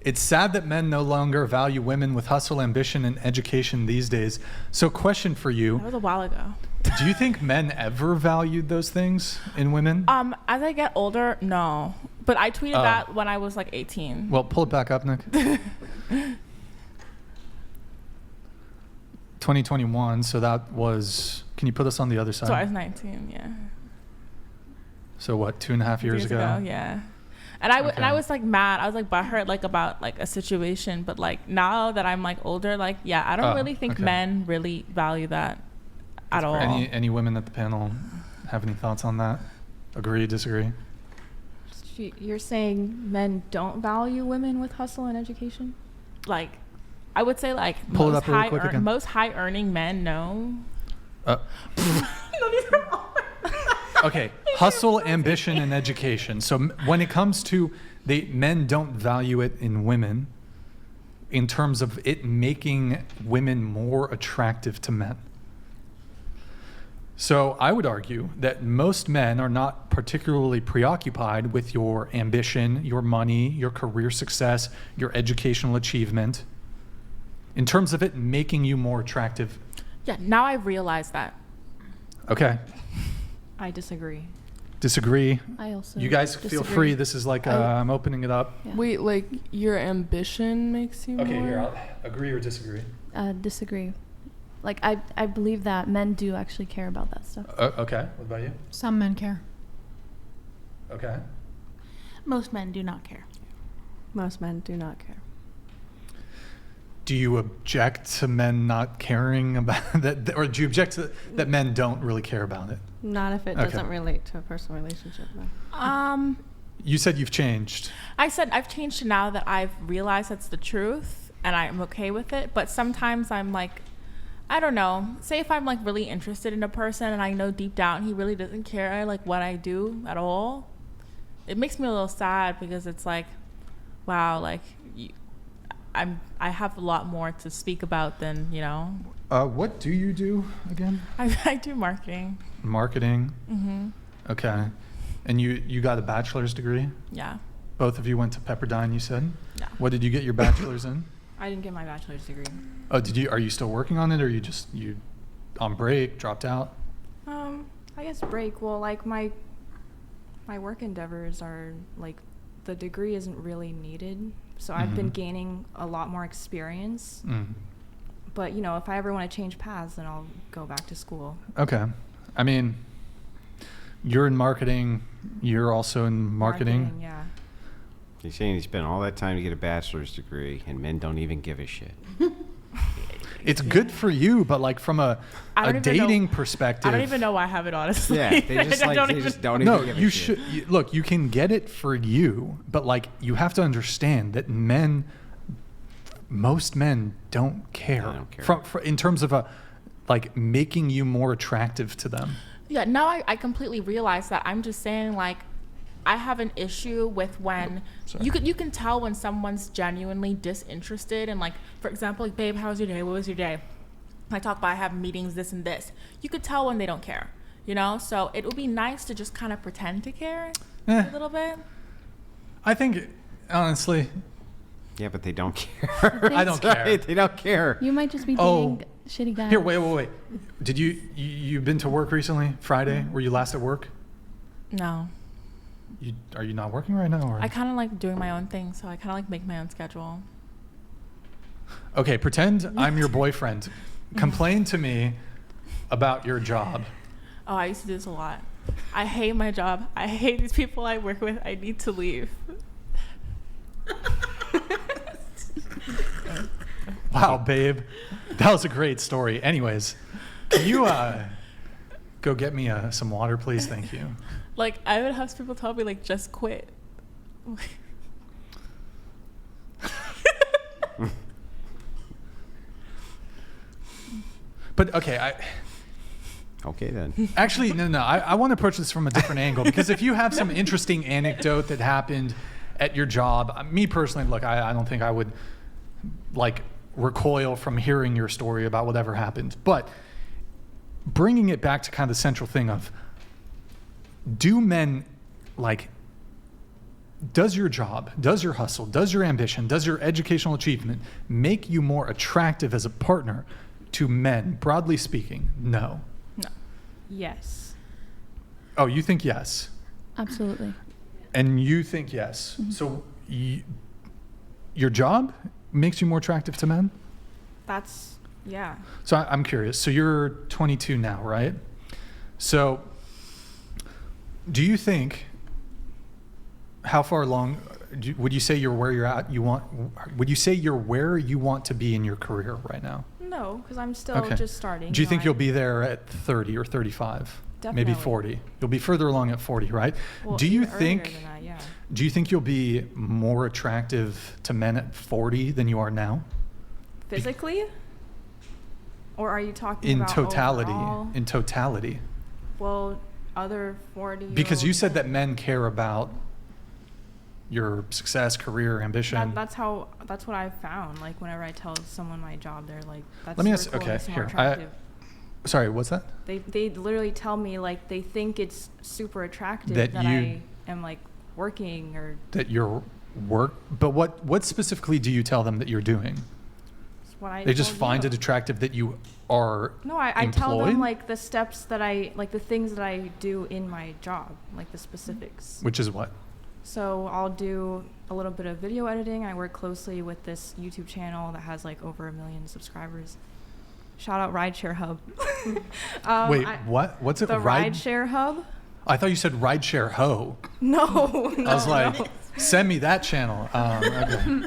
It's sad that men no longer value women with hustle, ambition, and education these days. So, question for That you: was a while ago. do you think men ever valued those things in women? As I get older, no. But I tweeted that when I was like 18. Well, pull it back up, Nick. 2021. So that was. Can you put us on the other side? So I was 19, yeah. So what? 2.5 years ago? Yeah. And I was like mad. I was like butthurt like about like a situation. But like now that I'm like older, like yeah, I don't really think men really value that at all. Any women at the panel have any thoughts on that? Agree? Disagree? You're saying men don't value women with hustle and education? Like, I would say like Pull it up really quick again. most high earning men, no. Okay, hustle, ambition, and education. So when it comes to men don't value it in women in terms of it making women more attractive to men. So I would argue that most men are not particularly preoccupied with your ambition, your money, your career success, your educational achievement, in terms of it making you more attractive. Yeah, now I realize that. Okay. I disagree. Disagree? I also You guys disagree. feel free. This is like, I'm opening it up. Yeah. Wait, like your ambition makes you Okay, more? here, I'll agree or disagree. Disagree. Like, I believe that men do actually care about that stuff. Okay, what about you? Some men care. Okay. Most men do not care. Most men do not care. Do you object to men not caring about that, or do you object to that men don't really care about it? Not if it Okay. doesn't relate to a personal relationship, though. You said you've changed. I said I've changed to now that I've realized that's the truth and I'm okay with it. But sometimes I'm like, I don't know. Say if I'm like really interested in a person and I know deep down he really doesn't care like what I do at all. It makes me a little sad because it's like, wow, like I have a lot more to speak about than, you know. What do you do again? I do marketing. Marketing. Mm-hmm. Okay. And you got a bachelor's degree? Yeah. Both of you went to Pepperdine, you said? Yeah. What did you get your bachelor's in? I didn't get my bachelor's degree. Oh, are you still working on it, or you on break, dropped out? I guess break. Well, like my work endeavors are like the degree isn't really needed. So I've been gaining a lot more experience. But, you know, if I ever want to change paths, then I'll go back to school. Okay. I mean, you're in marketing. You're also in marketing. Yeah. He's saying he spent all that time to get a bachelor's degree, and men don't even give a shit. It's good for you, but like from a dating perspective. I don't even know why I have it, honestly. Yeah, they just I like they just don't even No, give you a shit. should look. You can get it for you, but like you have to understand that most men don't care. They don't care. In terms of like making you more attractive to them. Yeah, now I completely realize that. I'm just saying, like, I have an issue with when you can tell when someone's genuinely disinterested and, like, for example, like, babe, how was your day? What was your day? I talk about I have meetings, this and this. You could tell when they don't care, you know? So it would be nice to just kind of pretend to care a little bit. I think, honestly, Yeah, but they don't care. I don't care. They don't care. You might just be dating shitty guys. Here, wait. Did you been to work recently? Friday? Were you last at work? No. Are you not working right now? Or? I kind of like doing my own thing, so I kind of like make my own schedule. Okay, pretend I'm your boyfriend. Complain to me about your job. Oh, I used to do this a lot. I hate my job. I hate these people I work with. I need to leave. Wow, babe. That was a great story. Anyways, can you go get me some water, please? Thank you. Like, I would have people tell me, like, just quit. But, okay, Okay, then. actually, no. I want to approach this from a different angle, because if you have some interesting anecdote that happened at your job, me personally, look, I don't think I would, like, recoil from hearing your story about whatever happened. But bringing it back to kind of the central thing of, do men, like, does your job, does your hustle, does your ambition, does your educational achievement make you more attractive as a partner to men, broadly speaking? No. Yes. Oh, you think yes. Absolutely. And you think yes. So your job makes you more attractive to men? That's, yeah. So I'm curious. So you're 22 now, right? So do you think, how far along, would you say you're where you're at? Would you say you're where you want to be in your career right now? No, because I'm still Okay. just starting. Do you think know, you'll be there at 30 or 35? Maybe Definitely. 40. You'll be further along at 40, right? Well, Do you even earlier think than that, yeah. do you think you'll be more attractive to men at 40 than you are now? Physically? Or are you talking In about totality, overall? in totality. Well, other 40 Because you said that men care about your success, career, ambition. That's what I've found. Like whenever I tell someone my job, they're like, "That's Let me super ask- cool, okay, makes me here, more attractive." Sorry, what's that? They literally tell me like they think it's super attractive That that, you- I am like working or That your work, but what specifically do you tell them that you're doing? what I. They just told find you. it attractive that you are No, I tell them employed? like the steps that like the things that I do in my job, like the specifics. Which is what? So I'll do a little bit of video editing. I work closely with this YouTube channel that has like over 1 million subscribers. Shout out Rideshare Hub. Wait, what? What's it? The Rideshare Hub? I thought you said Rideshare Ho. No, no. I was like, no. send me that channel. Okay.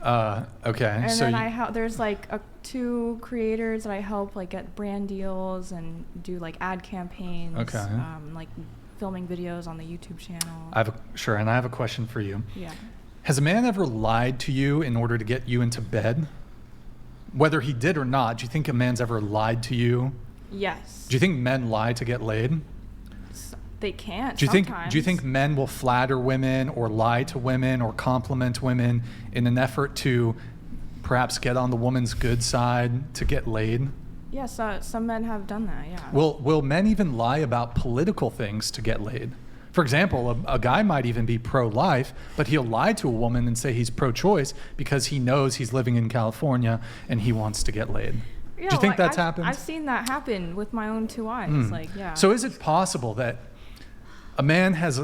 Okay. And So then there's like 2 creators that I help like get brand deals and do like ad campaigns. Okay. Like filming videos on the YouTube channel. sure, and I have a question for you. Yeah. Has a man ever lied to you in order to get you into bed? Whether he did or not, do you think a man's ever lied to you? Yes. Do you think men lie to get laid? They can't. Do you sometimes. think men will flatter women or lie to women or compliment women in an effort to perhaps get on the woman's good side to get laid? Yes, some men have done that. Yeah. Will men even lie about political things to get laid? For example, a guy might even be pro-life, but he'll lie to a woman and say he's pro-choice because he knows he's living in California and he wants to get laid. Yeah, Do you think like, that's I've, happened? I've seen that happen with my own 2 eyes. Mm. Like, yeah. So is it possible that a man has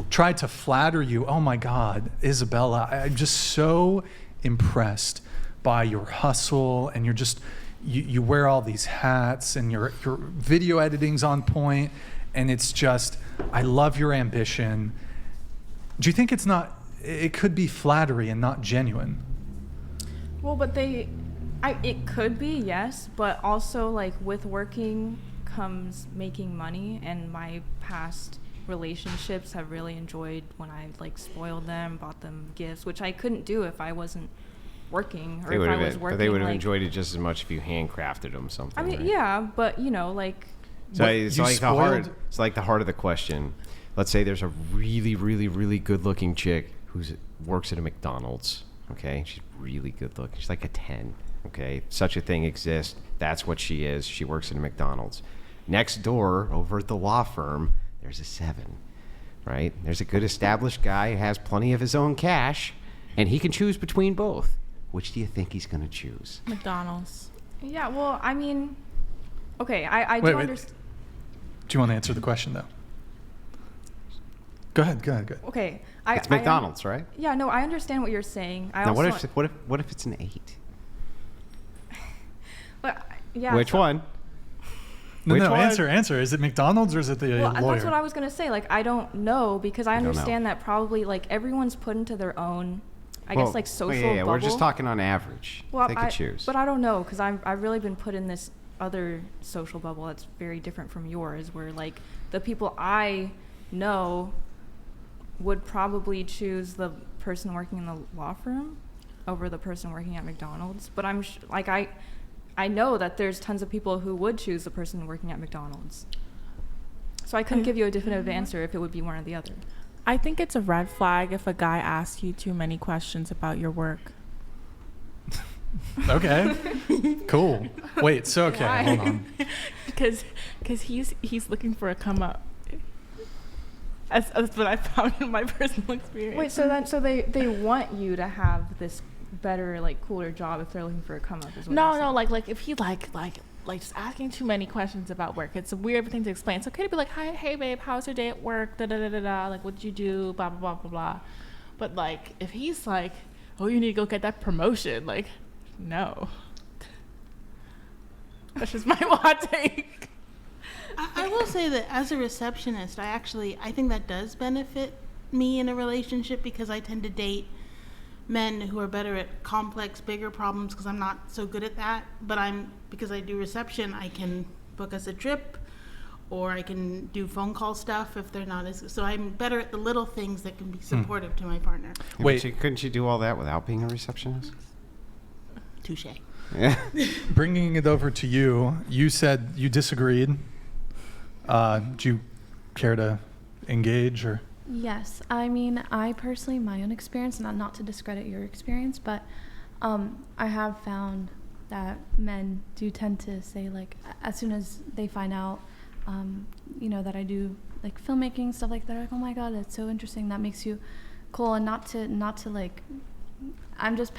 tried to flatter you? Oh my God, Isabella, I'm just so impressed by your hustle, and you're just you wear all these hats, and your video editing's on point, and it's just, I love your ambition. Do you think it could be flattery and not genuine? Well, but it could be, yes, but also like with working comes making money, and my past relationships have really enjoyed when I like spoiled them, bought them gifts, which I couldn't do if I wasn't working, or They if would I have, was working. but they would have like, enjoyed it just as much if you handcrafted them something. I mean, right? yeah, but you know, like So What, it's you like the heart. spoiled- It's like the heart of the question. Let's say there's a really, really, really good-looking chick who works at a McDonald's. Okay, she's really good-looking. She's like a 10. Okay, such a thing exists. That's what she is. She works at a McDonald's. Next door, over at the law firm, there's a 7. Right? There's a good established guy who has plenty of his own cash, and he can choose between both. Which do you think he's going to choose? McDonald's. yeah. Well, I mean, okay, I Wait, do wait. understand. Do you want to answer the question though? Go ahead. Okay, It's McDonald's, right? Yeah, no, I understand what you're saying. I Now, also, what if it's an 8? but, yeah. Which so- one? No, Which one? answer. Is it McDonald's or is it the Well, lawyer? that's what I was gonna say. Like, I don't know because I You don't know. understand that probably like everyone's put into their own, I Well, guess like social yeah, bubble. we're just talking on average. Well, they could choose. But I don't know because I've really been put in this other social bubble that's very different from yours, where like the people I know would probably choose the person working in the law firm over the person working at McDonald's. But I'm like I know that there's tons of people who would choose the person working at McDonald's. So I couldn't give you a definitive answer if it would be one or the other. I think it's a red flag if a guy asks you too many questions about your work. Okay. Cool. Wait, so okay, Why? hold on. because he's looking for a come up. That's what I found in my personal experience. Wait, so they want you to have this better, like, cooler job if they're looking for a come up is what No, you're no, saying. like if he like just asking too many questions about work. It's a weird thing to explain. It's okay to be like, hi, hey babe, how's your day at work? Da da da da da. Like, what did you do? Blah blah blah blah blah. But like, if he's like, oh, you need to go get that promotion. Like, no. That's just my hot take. I will say that as a receptionist, I think that does benefit me in a relationship because I tend to date men who are better at complex, bigger problems because I'm not so good at that. But because I do reception, I can book us a trip or I can do phone call stuff if they're not as, so I'm better at the little things that can be supportive to my partner. Yeah, Wait. but couldn't you do all that without being a receptionist? Touche. Yeah. Bringing it over to you, you said you disagreed. Do you care to engage or? Yes, I mean, I personally, my own experience, not to discredit your experience, but I have found that men do tend to say, like, as soon as they find out, that I do like filmmaking, stuff like that, like, oh my God, that's so interesting. That makes you cool. And not to like, I'm just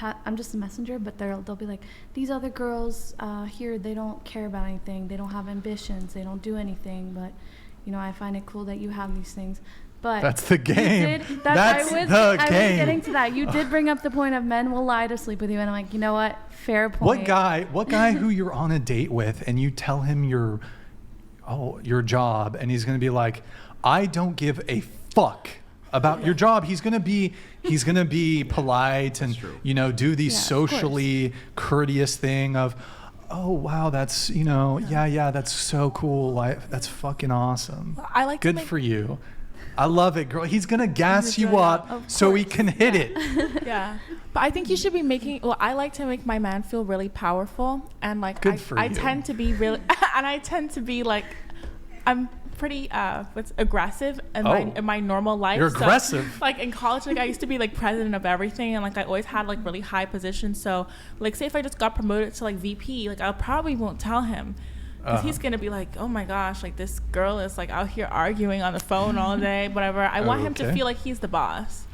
a messenger, but they'll be like, these other girls here, they don't care about anything. They don't have ambitions. They don't do anything. But, I find it cool that you have these things. But That's the game. I was game. getting to that. You did bring up the point of men will lie to sleep with you, and I'm like, you know what? Fair point. What guy who you're on a date with and you tell him your job and he's going to be like, I don't give a fuck about your job. He's going to be polite and do the socially courteous thing of, oh wow, that's that's so cool. That's fucking awesome. I like to Good make- for you. I love it, girl. He's gonna gas you up Of so he course. can hit it. Yeah, but I think you should be I like to make my man feel really powerful, and like Good for I you. tend to be really, and I tend to be like, I'm pretty aggressive in my normal life. You're So, aggressive. like in college, like I used to be like president of everything, and like I always had like really high positions. So like, say if I just got promoted to like VP, like I probably won't tell him. Because he's going to be like, oh my gosh, like this girl is like out here arguing on the phone all day, whatever. I want him to Okay. feel like he's the boss.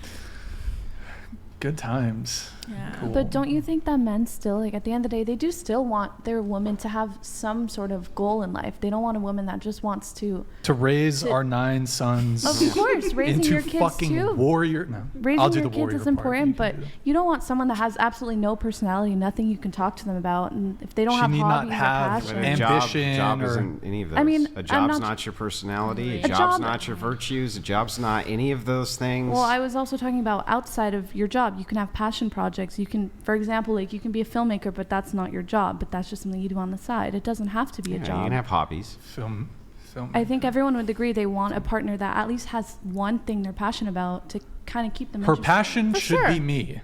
Good times. Yeah. Cool. But don't you think that men still, like, at the end of the day, they do still want their woman to have some sort of goal in life? They don't want a woman that just wants to, raise our 9 sons of course, raising into your kids fucking too. warrior. No, Raising I'll do your the kids warrior is part. important, You but can do it. you don't want someone that has absolutely no personality, nothing you can talk to them about, and if they don't She have need not hobbies have or But passions. ambition job or- isn't any of those. I mean, a I'm job's not- not your personality. A A job's job- not your virtues. A job's not any of those things. Well, I was also talking about outside of your job. You can have passion projects. You can, for example, like you can be a filmmaker, but that's not your job. But that's just something you do on the side. It doesn't have to be a You job. can have hobbies. Film. I think everyone would agree they want a partner that at least has one thing they're passionate about to kind of keep them Her interested. passion For should sure. be me.